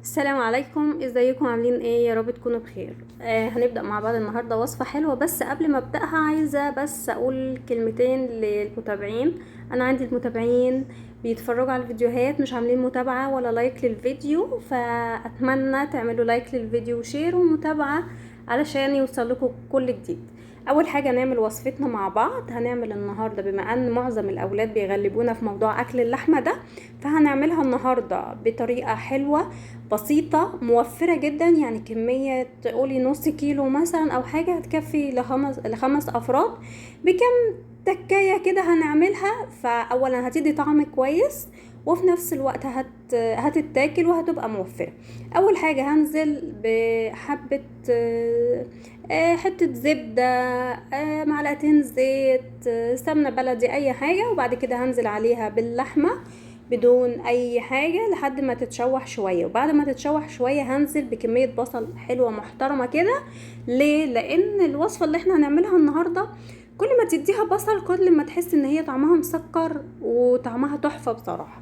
السلام عليكم، ازيكم؟ عاملين ايه؟ يا رب تكونوا بخير. هنبدأ مع بعض النهاردة وصفة حلوة، بس قبل ما ابدأها عايزة بس اقول كلمتين للمتابعين. انا عندي المتابعين بيتفرجوا على الفيديوهات مش عاملين متابعة ولا لايك للفيديو، فاتمنى تعملوا لايك للفيديو وشير ومتابعة علشان يوصلكوا كل جديد. اول حاجة نعمل وصفتنا مع بعض. هنعمل النهاردة، بما ان معظم الاولاد بيغلبونا في موضوع اكل اللحمة ده، فهنعملها النهاردة بطريقة حلوة بسيطة موفرة جدا. يعني كمية تقولي نص كيلو مثلا او حاجة هتكفي لخمس افراد بكم تكاية كده هنعملها. فاولا هتدي طعم كويس، وفي نفس الوقت هتتاكل وهتبقى موفرة. اول حاجة هنزل بحبة حتة زبدة، معلقتين زيت، سمنة بلدي اي حاجة، وبعد كده هنزل عليها باللحمة بدون اي حاجة لحد ما تتشوح شوية. وبعد ما تتشوح شوية هنزل بكمية بصل حلوة محترمة كده. ليه؟ لان الوصفة اللي احنا هنعملها النهاردة كل ما تديها بصل كل ما تحس ان هي طعمها مسكر وطعمها تحفة بصراحة.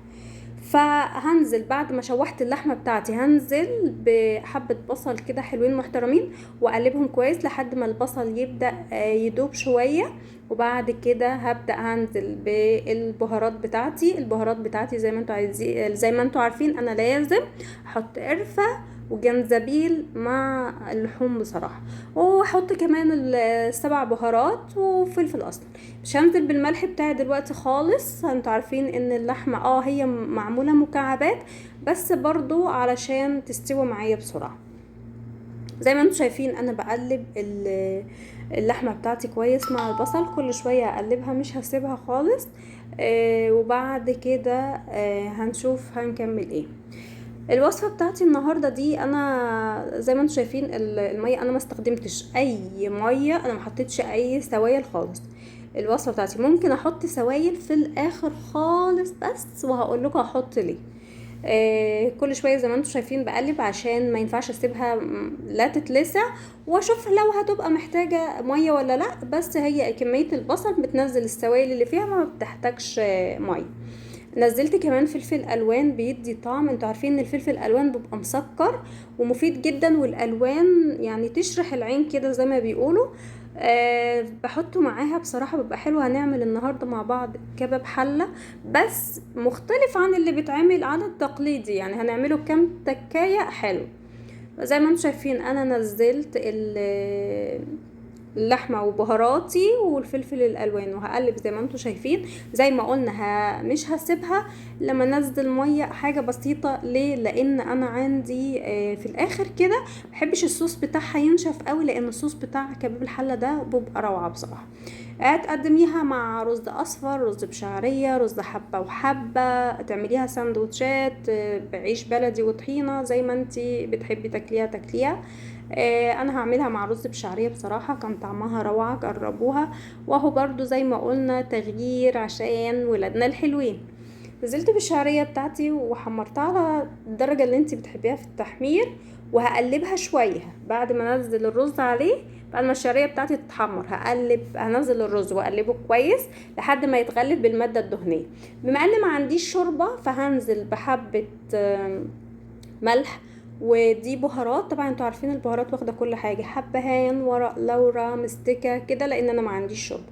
فهنزل بعد ما شوحت اللحمة بتاعتي هنزل بحبة بصل كده حلوين محترمين واقلبهم كويس لحد ما البصل يبدأ يدوب شوية. وبعد كده هبدأ هنزل بالبهارات بتاعتي. البهارات بتاعتي زي ما انتوا عايزين، زي ما انتوا عارفين انا لازم احط قرفة وجنزبيل مع اللحوم بصراحة، واحط كمان السبع بهارات وفلفل اسمر. مش هنزل بالملح بتاعي دلوقتي خالص. انتوا عارفين ان اللحمة هي معمولة مكعبات، بس برضو علشان تستوي معايا بسرعة. زي ما انتم شايفين انا بقلب اللحمه بتاعتي كويس مع البصل، كل شويه اقلبها مش هسيبها خالص. وبعد كده هنشوف هنكمل ايه. الوصفه بتاعتي النهارده دي، انا زي ما انتم شايفين الميه انا ما استخدمتش اي ميه، انا ما حطيتش اي سوائل خالص. الوصفه بتاعتي ممكن احط سوائل في الاخر خالص، بس وهقول لكم احط ليه. كل شويه زي ما انتم شايفين بقلب عشان ما ينفعش اسيبها لا تتلسع، واشوف لو هتبقى محتاجه ميه ولا لا. بس هي كميه البصل بتنزل السوائل اللي فيها، ما بتحتاجش ميه. نزلت كمان فلفل الوان بيدي طعم. انتوا عارفين ان الفلفل الالوان بيبقى مسكر ومفيد جدا، والالوان يعني تشرح العين كده زي ما بيقولوا. بحطه معاها بصراحة بيبقى حلو. هنعمل النهاردة مع بعض كباب حلة، بس مختلف عن اللي بيتعمل على التقليدي، يعني هنعمله كام تكاية حلو. زي ما انتم شايفين انا نزلت اللحمه وبهاراتي والفلفل الالوان، وهقلب زي ما انتم شايفين. زي ما قلنا مش هسيبها لما انزل ميه حاجه بسيطه. ليه؟ لان انا عندي في الاخر كده محبش الصوص بتاعها ينشف قوي، لان الصوص بتاع كباب الحله ده بيبقى روعه بصراحه. تقدميها مع رز اصفر، رز بشعريه، رز حبه وحبه، تعمليها سندوتشات بعيش بلدي وطحينه، زي ما انتي بتحبي تاكليها. انا هعملها مع رز بشعريه، بصراحه كان طعمها روعه، جربوها. واهو برضو زي ما قلنا تغيير عشان ولادنا الحلوين. نزلت بالشعريه بتاعتي وحمرتها على الدرجه اللي انتي بتحبيها في التحمير، وهقلبها شويه بعد ما انزل الرز عليه. بعد ما الشعريه بتاعتي تتحمر هنزل الرز واقلبه كويس لحد ما يتغلف بالماده الدهنيه. بما ان ما عنديش شوربه فهنزل بحبه ملح. ودي بهارات، طبعا انتوا عارفين البهارات واخده كل حاجه، حبهان، ورق لورا، مستكه كده، لان انا ما عنديش شوربه.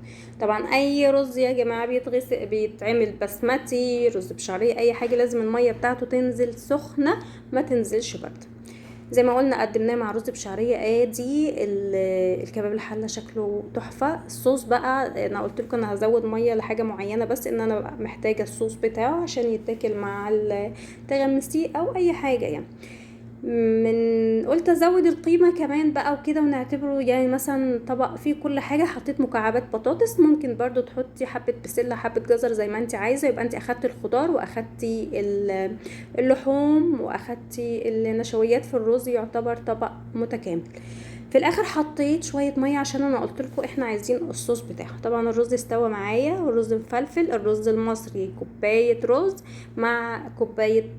طبعا اي رز يا جماعه بيتغسل بيتعمل بسمتي، رز بشعريه، اي حاجه لازم الميه بتاعته تنزل سخنه ما تنزلش بارده. زي ما قلنا قدمناه مع رز بشعريه. ادي الكباب الحله شكله تحفه. الصوص بقى انا قلت لكم انا هزود ميه لحاجه معينه، بس ان انا بقى محتاجه الصوص بتاعه عشان يتاكل مع تغمسيه او اي حاجه يعني. قلت ازود القيمه كمان بقى وكده، ونعتبره يعني مثلا طبق فيه كل حاجه. حطيت مكعبات بطاطس، ممكن برضو تحطي حبه بسله حبه جزر زي ما انت عايزه، يبقى انت اخدتي الخضار واخدتي اللحوم واخدتي النشويات في الرز، يعتبر طبق متكامل. في الاخر حطيت شويه ميه عشان انا قلت لكم احنا عايزين الصوص بتاعه. طبعا الرز استوى معايا، والرز مفلفل. الرز المصري كوبايه رز مع كوبايه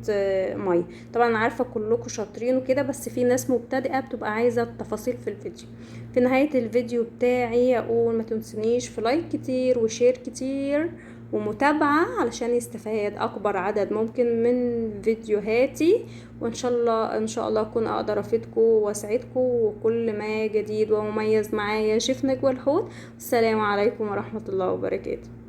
ميه. طبعا عارفه كلكم شاطرين وكده، بس في ناس مبتدئه بتبقى عايزه التفاصيل في الفيديو. في نهايه الفيديو بتاعي اقول ما تنسونيش في لايك كتير وشير كتير ومتابعة علشان يستفاد اكبر عدد ممكن من فيديوهاتي. وان شاء الله ان شاء الله اكون اقدر افيدكم واسعدكم، وكل ما جديد ومميز معايا شيف نجوى الحوت. السلام عليكم ورحمة الله وبركاته.